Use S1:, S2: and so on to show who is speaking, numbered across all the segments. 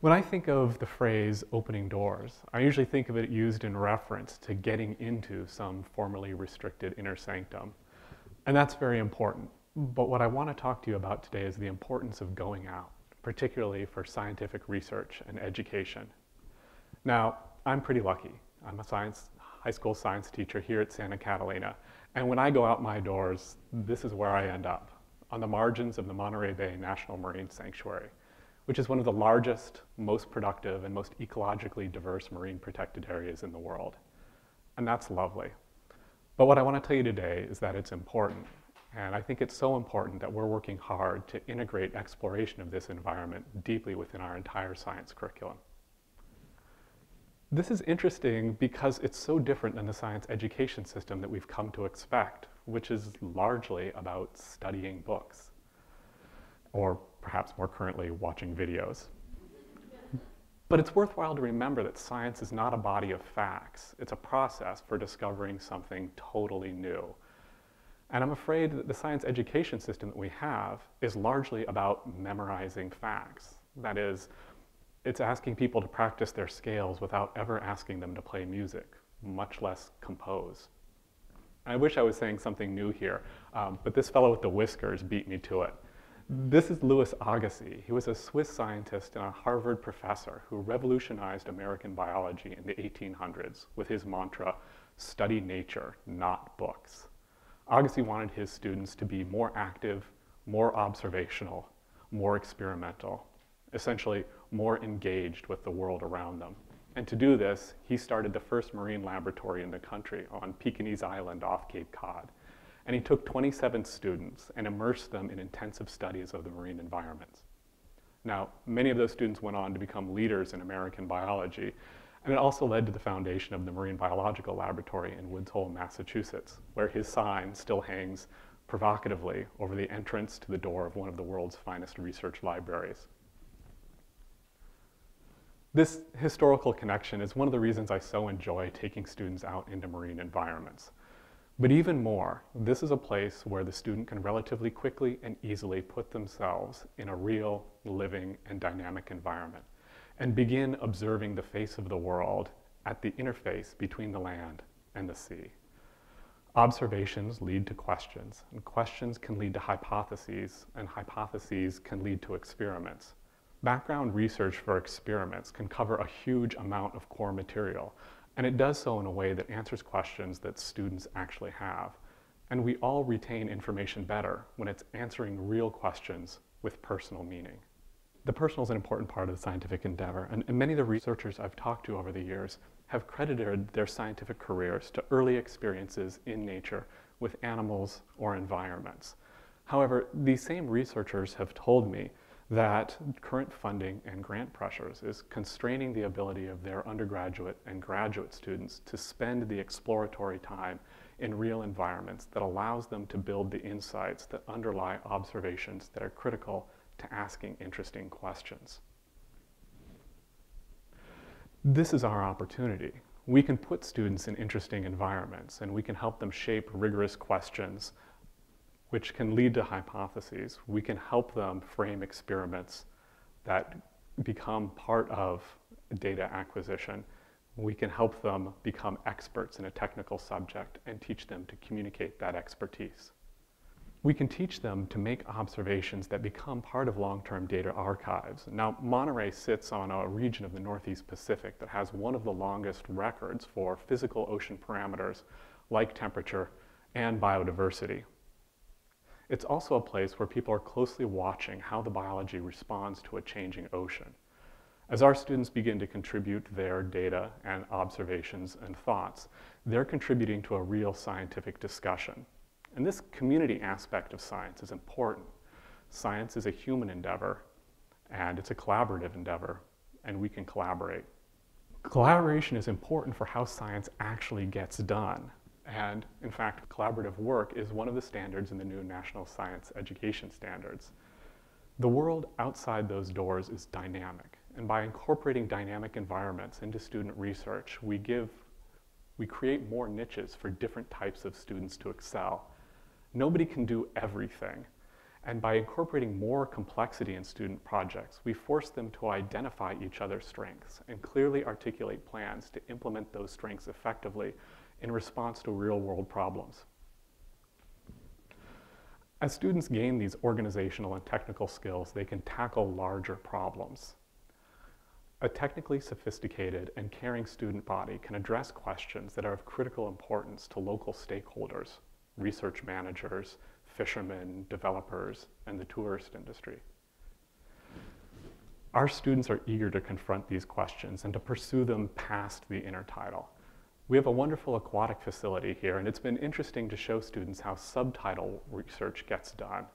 S1: When I think of the phrase opening doors, I usually think of it used in reference to getting into some formerly restricted inner sanctum. And that's very important. But what I want to talk to you about today is the importance of going out, particularly for scientific research and education. Now, I'm pretty lucky. I'm a high school science teacher here at Santa Catalina. And when I go out my doors, this is where I end up, on the margins of the Monterey Bay National Marine Sanctuary, which is one of the largest, most productive, and most ecologically diverse marine protected areas in the world. And that's lovely. But what I want to tell you today is that it's important. And I think it's so important that we're working hard to integrate exploration of this environment deeply within our entire science curriculum. This is interesting because it's so different than the science education system that we've come to expect, which is largely about studying books, or perhaps more currently, watching videos. But it's worthwhile to remember that science is not a body of facts. It's a process for discovering something totally new. And I'm afraid that the science education system that we have is largely about memorizing facts. That is, it's asking people to practice their scales without ever asking them to play music, much less compose. I wish I was saying something new here, but this fellow with the whiskers beat me to it. This is Louis Agassiz. He was a Swiss scientist and a Harvard professor who revolutionized American biology in the 1800s with his mantra, study nature, not books. Agassiz wanted his students to be more active, more observational, more experimental, essentially more engaged with the world around them. And to do this, he started the first marine laboratory in the country on Pekinese Island off Cape Cod. And he took 27 students and immersed them in intensive studies of the marine environments. Now, many of those students went on to become leaders in American biology, and it also led to the foundation of the Marine Biological Laboratory in Woods Hole, Massachusetts, where his sign still hangs provocatively over the entrance to the door of one of the world's finest research libraries. This historical connection is one of the reasons I so enjoy taking students out into marine environments. But even more, this is a place where the student can relatively quickly and easily put themselves in a real, living, and dynamic environment and begin observing the face of the world at the interface between the land and the sea. Observations lead to questions, and questions can lead to hypotheses, and hypotheses can lead to experiments. Background research for experiments can cover a huge amount of core material, and it does so in a way that answers questions that students actually have. And we all retain information better when it's answering real questions with personal meaning. The personal is an important part of the scientific endeavor, and many of the researchers I've talked to over the years have credited their scientific careers to early experiences in nature with animals or environments. However, these same researchers have told me that current funding and grant pressures is constraining the ability of their undergraduate and graduate students to spend the exploratory time in real environments that allows them to build the insights that underlie observations that are critical to asking interesting questions. This is our opportunity. We can put students in interesting environments, and we can help them shape rigorous questions which can lead to hypotheses. We can help them frame experiments that become part of data acquisition. We can help them become experts in a technical subject and teach them to communicate that expertise. We can teach them to make observations that become part of long-term data archives. Now, Monterey sits on a region of the Northeast Pacific that has one of the longest records for physical ocean parameters like temperature and biodiversity. It's also a place where people are closely watching how the biology responds to a changing ocean. As our students begin to contribute their data and observations and thoughts, they're contributing to a real scientific discussion. And this community aspect of science is important. Science is a human endeavor, and it's a collaborative endeavor, and we can collaborate. Collaboration is important for how science actually gets done. And in fact, collaborative work is one of the standards in the new National Science Education Standards. The world outside those doors is dynamic, and by incorporating dynamic environments into student research, we create more niches for different types of students to excel. Nobody can do everything, And by incorporating more complexity in student projects, we force them to identify each other's strengths and clearly articulate plans to implement those strengths effectively in response to real-world problems. As students gain these organizational and technical skills, they can tackle larger problems. A technically sophisticated and caring student body can address questions that are of critical importance to local stakeholders, research managers, fishermen, developers, and the tourist industry. Our students are eager to confront these questions and to pursue them past the intertidal. We have a wonderful aquatic facility here, and it's been interesting to show students how subtidal research gets done.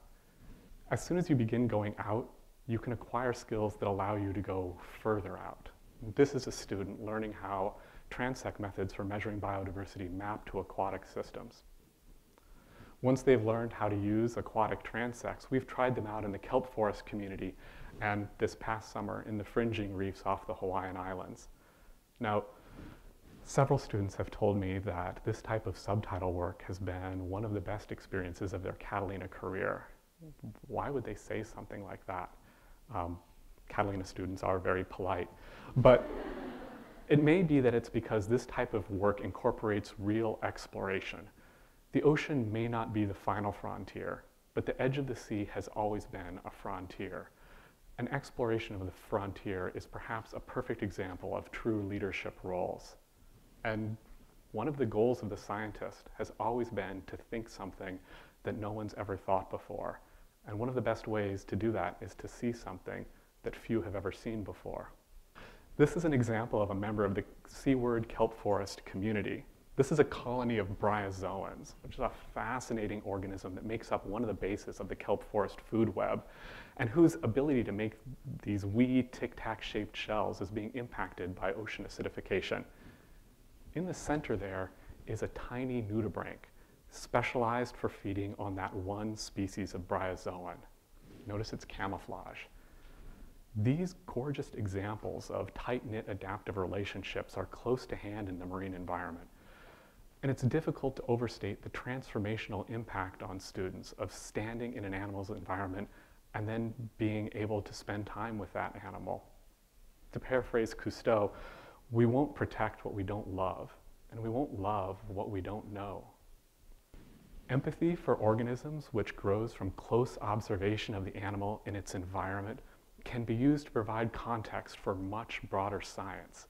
S1: As soon as you begin going out, you can acquire skills that allow you to go further out. This is a student learning how transect methods for measuring biodiversity map to aquatic systems. Once they've learned how to use aquatic transects, we've tried them out in the kelp forest community and this past summer in the fringing reefs off the Hawaiian Islands. Now, several students have told me that this type of subtidal work has been one of the best experiences of their Catalina career. Why would they say something like that? Catalina students are very polite, but it may be that it's because this type of work incorporates real exploration. The ocean may not be the final frontier, but the edge of the sea has always been a frontier. An exploration of the frontier is perhaps a perfect example of true leadership roles. And one of the goals of the scientist has always been to think something that no one's ever thought before. And one of the best ways to do that is to see something that few have ever seen before. This is an example of a member of the Seaward kelp forest community. This is a colony of bryozoans, which is a fascinating organism that makes up one of the bases of the kelp forest food web, and whose ability to make these wee tic-tac shaped shells is being impacted by ocean acidification. In the center there is a tiny nudibranch, specialized for feeding on that one species of bryozoan. Notice its camouflage. These gorgeous examples of tight-knit adaptive relationships are close to hand in the marine environment. And it's difficult to overstate the transformational impact on students of standing in an animal's environment and then being able to spend time with that animal. To paraphrase Cousteau, we won't protect what we don't love, and we won't love what we don't know. Empathy for organisms, which grows from close observation of the animal in its environment, can be used to provide context for much broader science.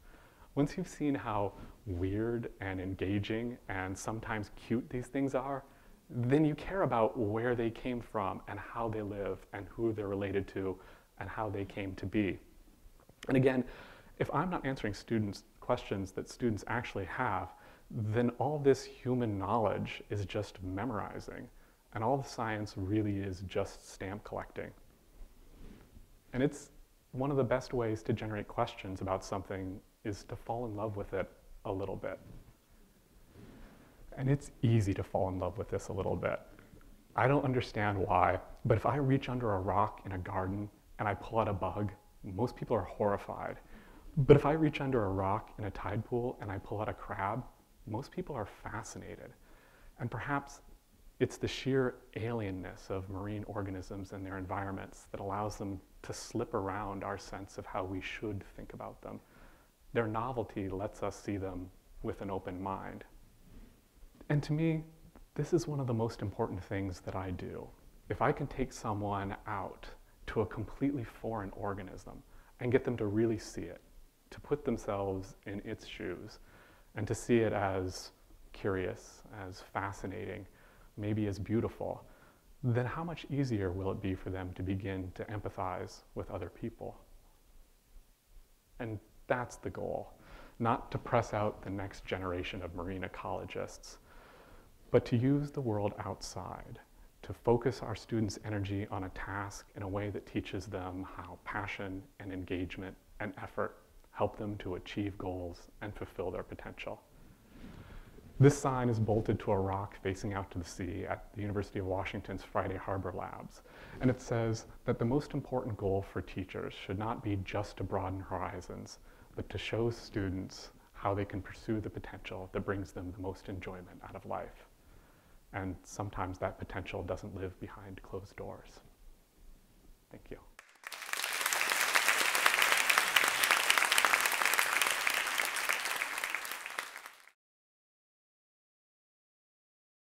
S1: Once you've seen how weird and engaging and sometimes cute these things are, then you care about where they came from and how they live and who they're related to and how they came to be. And again, if I'm not answering students' questions that students actually have, then all this human knowledge is just memorizing, and all the science really is just stamp collecting. And it's one of the best ways to generate questions about something is to fall in love with it a little bit. And it's easy to fall in love with this a little bit. I don't understand why, but if I reach under a rock in a garden and I pull out a bug, most people are horrified. But if I reach under a rock in a tide pool and I pull out a crab, most people are fascinated. And perhaps it's the sheer alienness of marine organisms and their environments that allows them to slip around our sense of how we should think about them. Their novelty lets us see them with an open mind. And to me, this is one of the most important things that I do. If I can take someone out to a completely foreign organism and get them to really see it, to put themselves in its shoes, and to see it as curious, as fascinating, maybe as beautiful, then how much easier will it be for them to begin to empathize with other people? And that's the goal, not to press out the next generation of marine ecologists, but to use the world outside, to focus our students' energy on a task in a way that teaches them how passion and engagement and effort help them to achieve goals and fulfill their potential. This sign is bolted to a rock facing out to the sea at the University of Washington's Friday Harbor Labs. And it says that the most important goal for teachers should not be just to broaden horizons, but to show students how they can pursue the potential that brings them the most enjoyment out of life. And sometimes that potential doesn't live behind closed doors. Thank you.